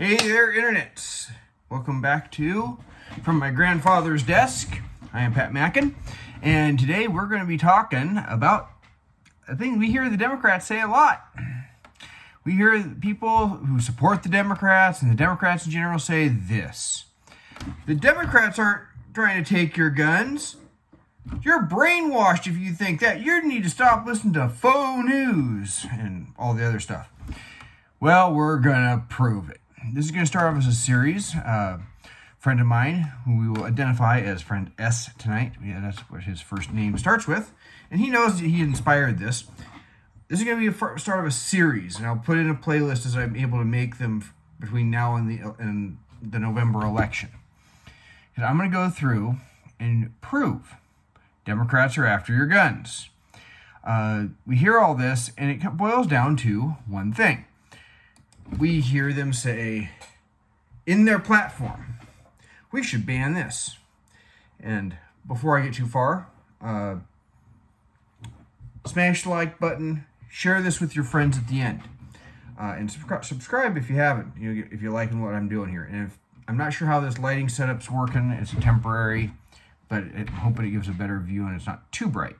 Hey there, Internets. Welcome back to From My Grandfather's Desk. I am Pat Mackin, and today we're going to be talking about a thing we hear the Democrats say a lot. We hear people who support the Democrats and the Democrats in general say this. The Democrats aren't trying to take your guns. You're brainwashed if you think that. You need to stop listening to faux news and all the other stuff. Well, we're going to prove it. This is going to start off as a series. A friend of mine, who we will identify as friend S tonight, that's what his first name starts with, and he knows that he inspired this. This is going to be a start of a series, and I'll put in a playlist as I'm able to make them between now and the November election. And I'm going to go through and prove Democrats are after your guns. We hear all this, and it boils down to one thing. We hear them say in their platform, we should ban this. And before I get too far, smash the like button, share this with your friends at the end, and subscribe if you haven't, if you're liking what I'm doing here. And if I'm not sure how this lighting setup's working, it's temporary, but I'm hoping it gives a better view and it's not too bright.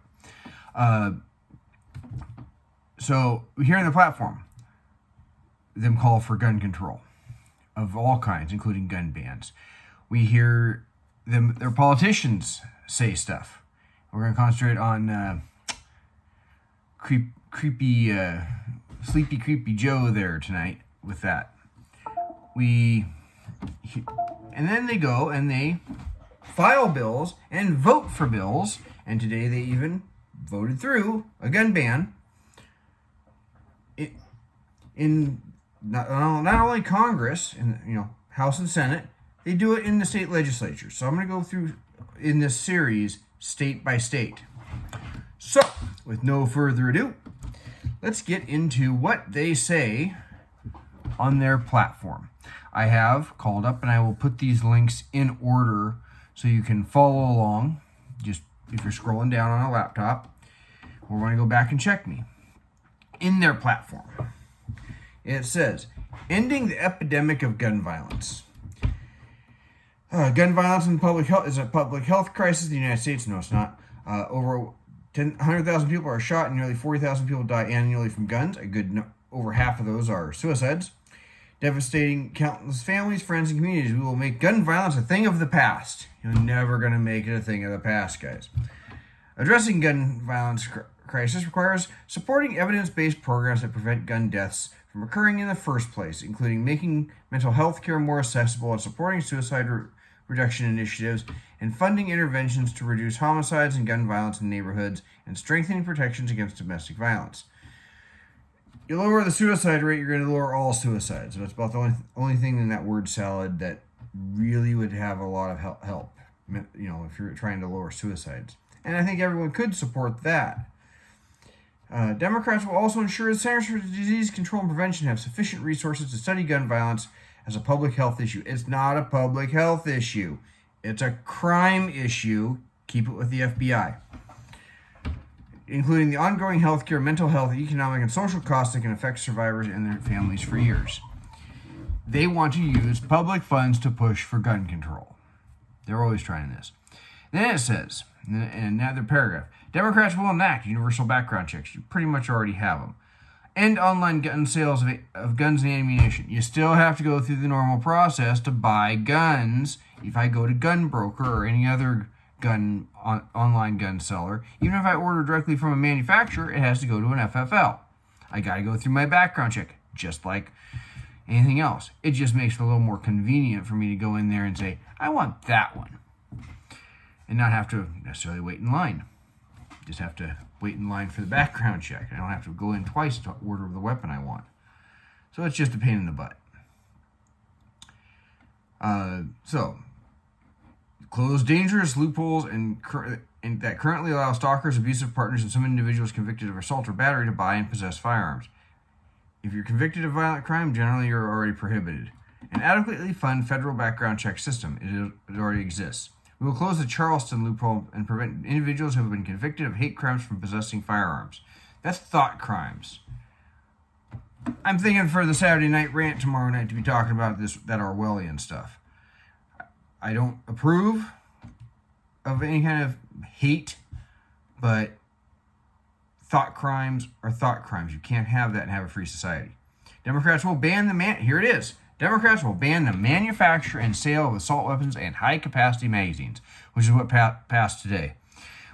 So we hear in the platform them call for gun control of all kinds, including gun bans. We hear their politicians say stuff. We're going to concentrate on creepy Joe there tonight with that. And then they go and they file bills and vote for bills, and today they even voted through a gun ban in not only Congress and House and Senate, they do it in the state legislature. So I'm going to go through in this series state by state. So with no further ado, let's get into what they say on their platform. I have called up, and I will put these links in order so you can follow along. Just if you're scrolling down on a laptop, or want to go back and check me. In their platform, it says, ending the epidemic of gun violence. Gun violence in public health is a public health crisis in the United States. No, it's not. Over 100,000 people are shot and nearly 40,000 people die annually from guns. Over half of those are suicides. Devastating countless families, friends, and communities. We will make gun violence a thing of the past. You're never going to make it a thing of the past, guys. Addressing gun violence crisis requires supporting evidence-based programs that prevent gun deaths from occurring in the first place, including making mental health care more accessible and supporting suicide reduction initiatives and funding interventions to reduce homicides and gun violence in neighborhoods and strengthening protections against domestic violence. You lower the suicide rate, you're going to lower all suicides. So that's about the only thing in that word salad that really would have a lot of help, if you're trying to lower suicides. And I think everyone could support that. Democrats will also ensure the Centers for Disease Control and Prevention have sufficient resources to study gun violence as a public health issue. It's not a public health issue. It's a crime issue. Keep it with the FBI. Including the ongoing healthcare, mental health, economic, and social costs that can affect survivors and their families for years. They want to use public funds to push for gun control. They're always trying this. Then it says, in another paragraph, Democrats will enact universal background checks. You pretty much already have them. End online gun sales of guns and ammunition. You still have to go through the normal process to buy guns. If I go to Gun Broker or any other online gun seller, even if I order directly from a manufacturer, it has to go to an FFL. I got to go through my background check, just like anything else. It just makes it a little more convenient for me to go in there and say, I want that one, and not have to necessarily wait in line. Just have to wait in line for the background check. I don't have to go in twice to order the weapon I want. So it's just a pain in the butt. So close dangerous loopholes and that currently allow stalkers, abusive partners, and some individuals convicted of assault or battery to buy and possess firearms. If you're convicted of violent crime, generally you're already prohibited. And adequately fund federal background check system. It already exists. We will close the Charleston loophole and prevent individuals who have been convicted of hate crimes from possessing firearms. That's thought crimes. I'm thinking for the Saturday night rant tomorrow night to be talking about that Orwellian stuff. I don't approve of any kind of hate, but thought crimes are thought crimes. You can't have that and have a free society. Democrats will ban here it is. Democrats will ban the manufacture and sale of assault weapons and high-capacity magazines, which is what passed today.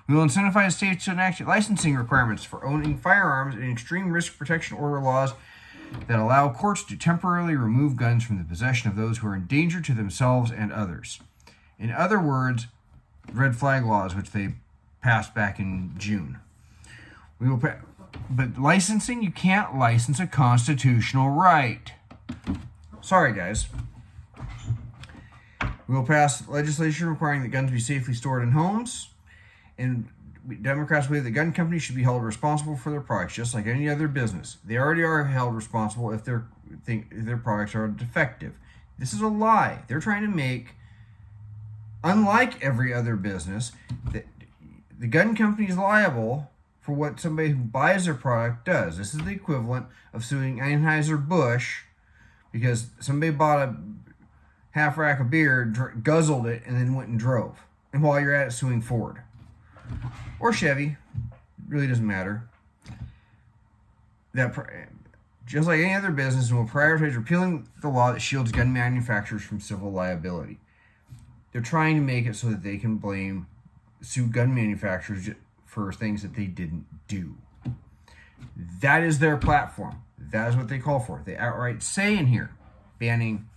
We will incentivize states to enact licensing requirements for owning firearms and extreme risk protection order laws that allow courts to temporarily remove guns from the possession of those who are in danger to themselves and others. In other words, red flag laws, which they passed back in June. But licensing, you can't license a constitutional right. Sorry, guys. We will pass legislation requiring that guns be safely stored in homes. And Democrats believe that gun companies should be held responsible for their products, just like any other business. They already are held responsible if their products are defective. This is a lie. They're trying to make, unlike every other business, the gun company is liable for what somebody who buys their product does. This is the equivalent of suing Anheuser-Busch because somebody bought a half rack of beer, guzzled it, and then went and drove. And while you're at it, suing Ford. Or Chevy. Really doesn't matter. Just like any other business, will prioritize repealing the law that shields gun manufacturers from civil liability. They're trying to make it so that they can sue gun manufacturers for things that they didn't do. That is their platform. That is what they call for. They outright say in here, banning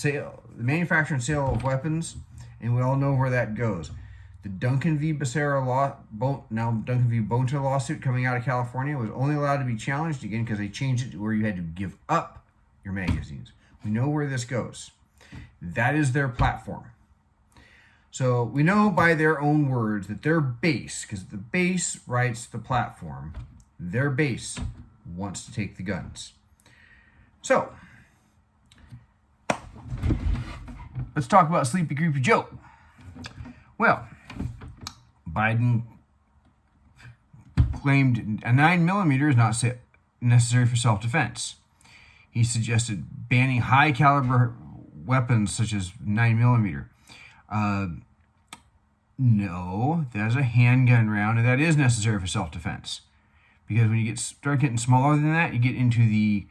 the manufacture and sale of weapons, and we all know where that goes. The Duncan v. Becerra now Duncan v. Bonta lawsuit coming out of California was only allowed to be challenged again because they changed it to where you had to give up your magazines. We know where this goes. That is their platform. So we know by their own words that their base, because the base writes the platform, their base wants to take the guns. So, let's talk about Sleepy Creepy Joe. Well, Biden claimed a 9mm is not necessary for self-defense. He suggested banning high-caliber weapons such as 9mm. No, that's a handgun round, and that is necessary for self-defense. Because when you start getting smaller than that, you get into the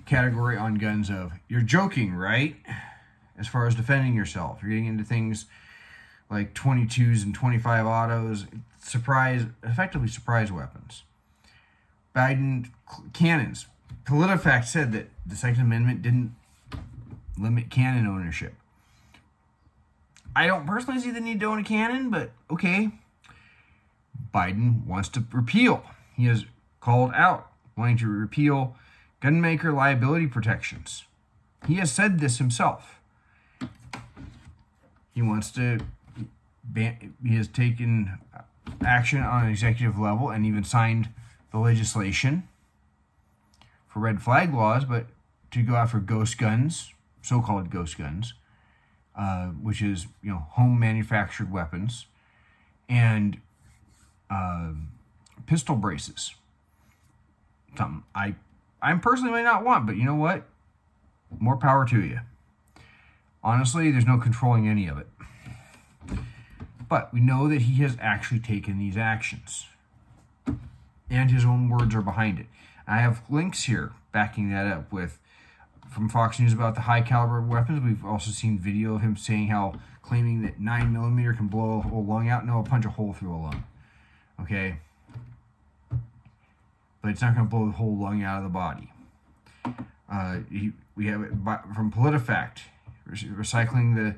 category on guns of, you're joking, right? As far as defending yourself. You're getting into things like 22s and 25 autos, effectively surprise weapons. Biden cannons. Politifact said that the Second Amendment didn't limit cannon ownership. I don't personally see the need to own a cannon, but okay. Biden wants to repeal. He has called out wanting to repeal gunmaker liability protections. He has said this himself. He wants to he has taken action on an executive level and even signed the legislation for red flag laws, but to go after ghost guns, so-called ghost guns, which is, home manufactured weapons, and pistol braces. Something I personally might not want, but you know what? More power to you. Honestly, there's no controlling any of it. But we know that he has actually taken these actions. And his own words are behind it. I have links here backing that up from Fox News about the high caliber weapons. We've also seen video of him claiming that 9mm can blow a whole lung out. No, it'll punch a hole through a lung. Okay? But it's not going to blow the whole lung out of the body. We have it from PolitiFact, recycling the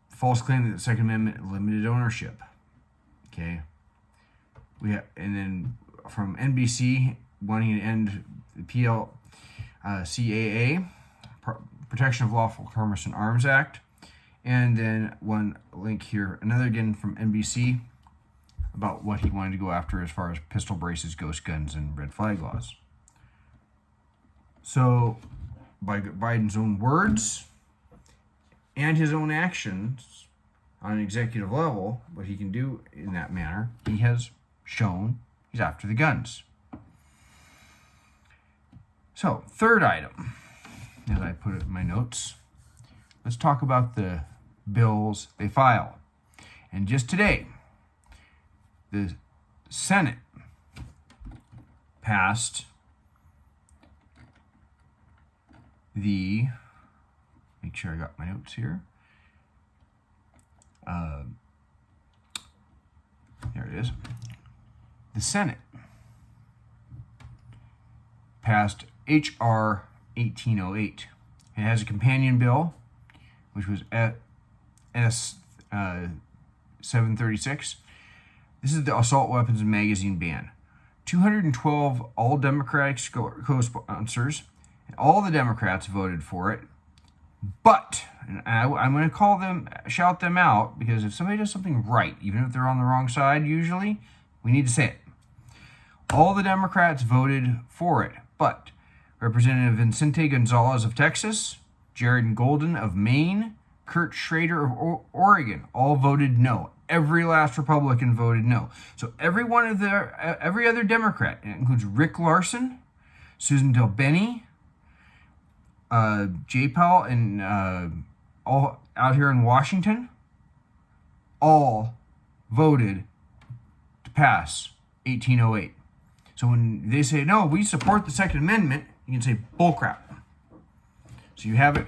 false claim that the Second Amendment limited ownership. Okay? And then from NBC, wanting to end the PLCAA, Protection of Lawful Commerce and Arms Act. And then one link here, another again from NBC, about what he wanted to go after as far as pistol braces, ghost guns, and red flag laws. So, by Biden's own words and his own actions on an executive level, what he can do in that manner, he has shown he's after the guns. So, third item, as I put it in my notes, let's talk about the bills they file. And just today, the Senate passed the, make sure I got my notes here. There it is. The Senate passed H.R. 1808. It has a companion bill, which was S 736. This is the assault weapons and magazine ban. 212 all Democratic co-sponsors, and all the Democrats voted for it. But, and I'm going to shout them out, because if somebody does something right, even if they're on the wrong side, usually, we need to say it. All the Democrats voted for it, but Representative Vicente Gonzalez of Texas, Jared Golden of Maine, Kurt Schrader of Oregon all voted no. Every last Republican voted no. So every other Democrat, it includes Rick Larson, Susan DelBene, Jay Powell, and all out here in Washington, all voted to pass 1808. So when they say, no, we support the Second Amendment, you can say, bullcrap. So you have it.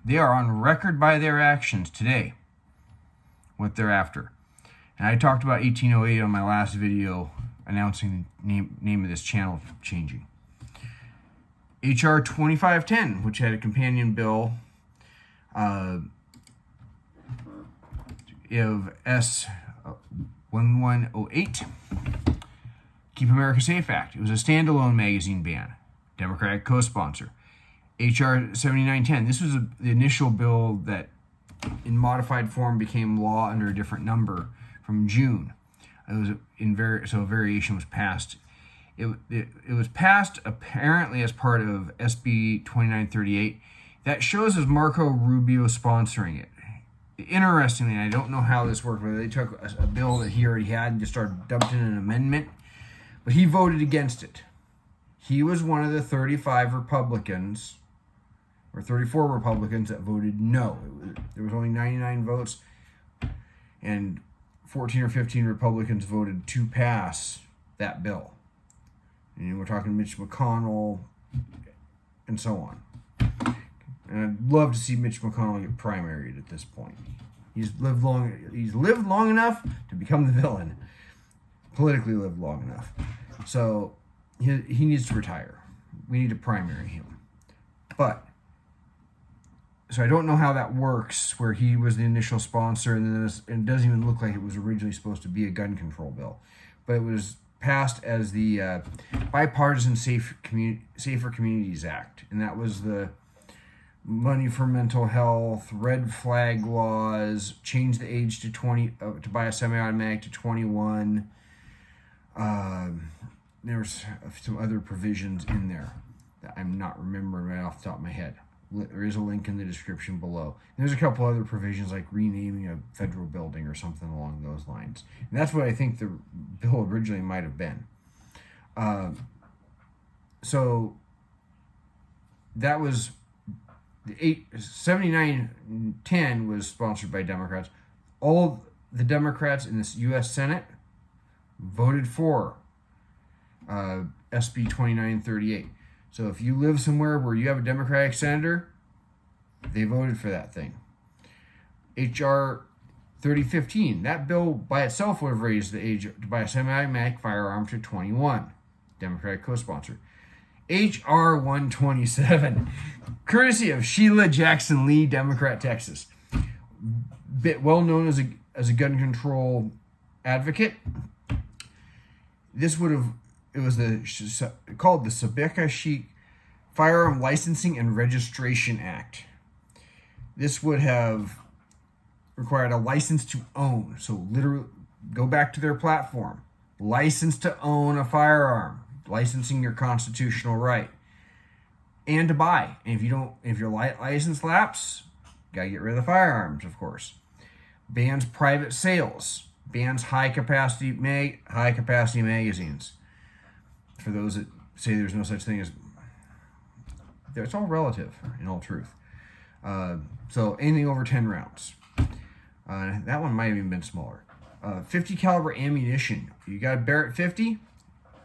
They are on record by their actions today, what they're after. And I talked about 1808 on my last video, announcing the name of this channel changing. H.R. 2510, which had a companion bill of S 1108, Keep America Safe Act. It was a standalone magazine ban, Democratic co-sponsor. H.R. 7910. This was the initial bill that, in modified form, became law under a different number from June. It was so a variation was passed. It was passed apparently as part of SB 2938. That shows as Marco Rubio sponsoring it. Interestingly, I don't know how this worked, whether they took a bill that he already had and just started dumped in an amendment, but he voted against it. He was one of the 35 Republicans, or 34 Republicans, that voted no. There was only 99 votes, and 14 or 15 Republicans voted to pass that bill. And we're talking Mitch McConnell and so on. And I'd love to see Mitch McConnell get primaried at this point. He's lived long enough to become the villain. Politically lived long enough. So he needs to retire. We need to primary him. So I don't know how that works, where he was the initial sponsor, and it doesn't even look like it was originally supposed to be a gun control bill. But it was passed as the Bipartisan Safer Communities Act, and that was the money for mental health, red flag laws, change the age to 20 to buy a semi-automatic to 21. There's some other provisions in there that I'm not remembering right off the top of my head. There is a link in the description below. And there's a couple other provisions, like renaming a federal building or something along those lines. And that's what I think the bill originally might have been. So that was 7910 was sponsored by Democrats. All the Democrats in this U.S. Senate voted for SB 2938. So if you live somewhere where you have a Democratic senator, they voted for that thing. H.R. 3015, that bill by itself would have raised the age to buy a semi-automatic firearm to 21. Democratic co-sponsor. H.R. 127, courtesy of Sheila Jackson Lee, Democrat, Texas. Well known as a gun control advocate. It was called the Sabeka Sheik Firearm Licensing and Registration Act. This would have required a license to own. So literally, go back to their platform. License to own a firearm. Licensing your constitutional right. And to buy. And if your license lapse, gotta get rid of the firearms, of course. Bans private sales. Bans high capacity magazines. For those that say there's no such thing as it's all relative in all truth. So anything over 10 rounds. That one might have even been smaller. 50 caliber ammunition. You got a Barrett 50,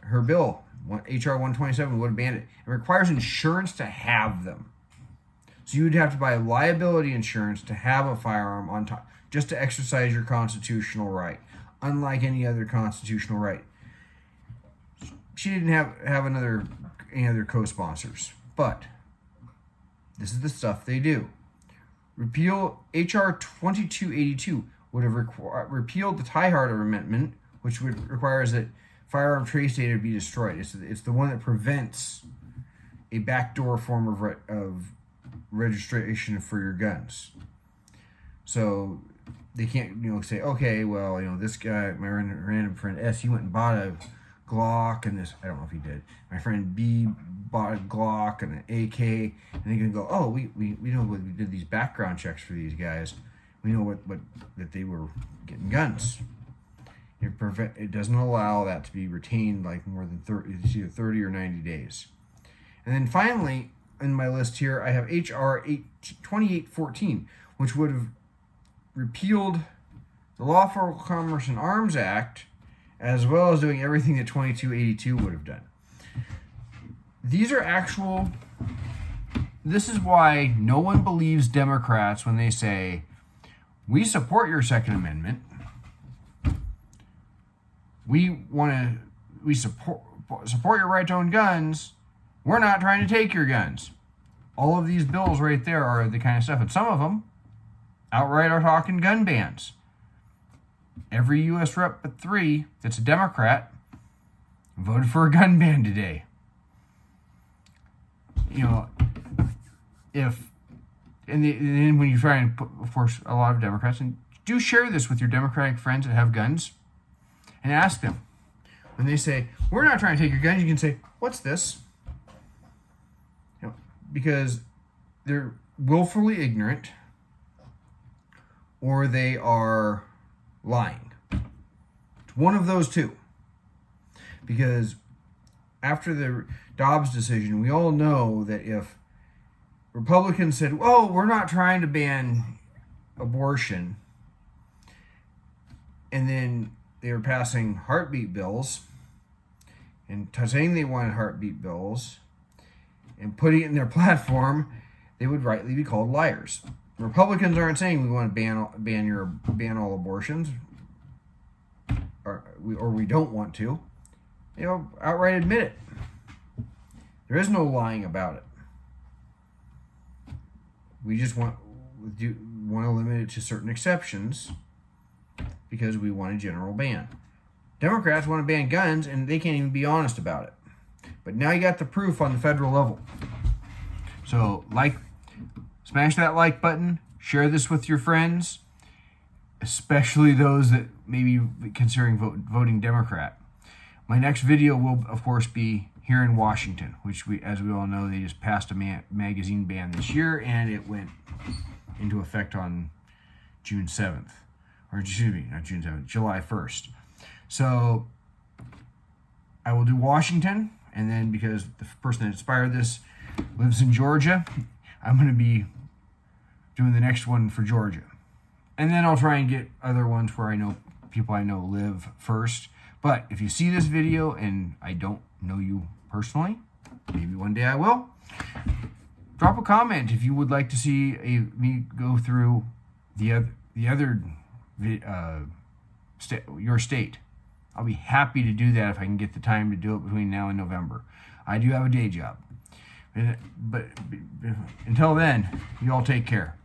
her bill, HR 127 would have banned it. It requires insurance to have them. So you would have to buy liability insurance to have a firearm on top, just to exercise your constitutional right, unlike any other constitutional right. She didn't have any other co-sponsors, but this is the stuff they do. Repeal HR 2282 would have repealed the Tie-Harder Amendment, which would requires that firearm trace data be destroyed. It's the one that prevents a backdoor form of registration for your guns. So they can't, say, okay, well, this guy, my random friend S, he went and bought a Glock, and this, I don't know if he did. My friend B bought a Glock and an AK, and they're gonna go, oh, we know what we did these background checks for these guys. We know what that they were getting guns. It doesn't allow that to be retained like more than 30 or 90 days. And then finally, in my list here, I have HR 2814, which would have repealed the Lawful Commerce and Arms Act, as well as doing everything that 2282 would have done. These are this is why no one believes Democrats when they say, we support your Second Amendment. We support your right to own guns. We're not trying to take your guns. All of these bills right there are the kind of stuff, and some of them outright are talking gun bans. Every U.S. rep but 3 that's a Democrat voted for a gun ban today. And then when you try and put, of course, a lot of Democrats, and do share this with your Democratic friends that have guns, and ask them. When they say, we're not trying to take your guns, you can say, what's this? Because they're willfully ignorant, or they are lying. It's one of those two. Because after the Dobbs decision, we all know that if Republicans said, oh, we're not trying to ban abortion, and then they were passing heartbeat bills and saying they wanted heartbeat bills and putting it in their platform, they would rightly be called liars. Republicans aren't saying we want to ban all abortions, or we don't want to. They outright admit it. There is no lying about it. We just want to limit it to certain exceptions because we want a general ban. Democrats want to ban guns, and they can't even be honest about it. But now you got the proof on the federal level. So, smash that like button, share this with your friends, especially those that may be considering voting Democrat. My next video will, of course, be here in Washington, which, as we all know, they just passed a magazine ban this year, and it went into effect on June 7th. Or, excuse me, not June 7th, July 1st. So, I will do Washington, and then because the person that inspired this lives in Georgia, I'm going to be doing the next one for Georgia. And then I'll try and get other ones where people I know live first. But if you see this video and I don't know you personally, maybe one day I will, drop a comment if you would like to see me go through your state. I'll be happy to do that if I can get the time to do it between now and November. I do have a day job. But until then, you all take care.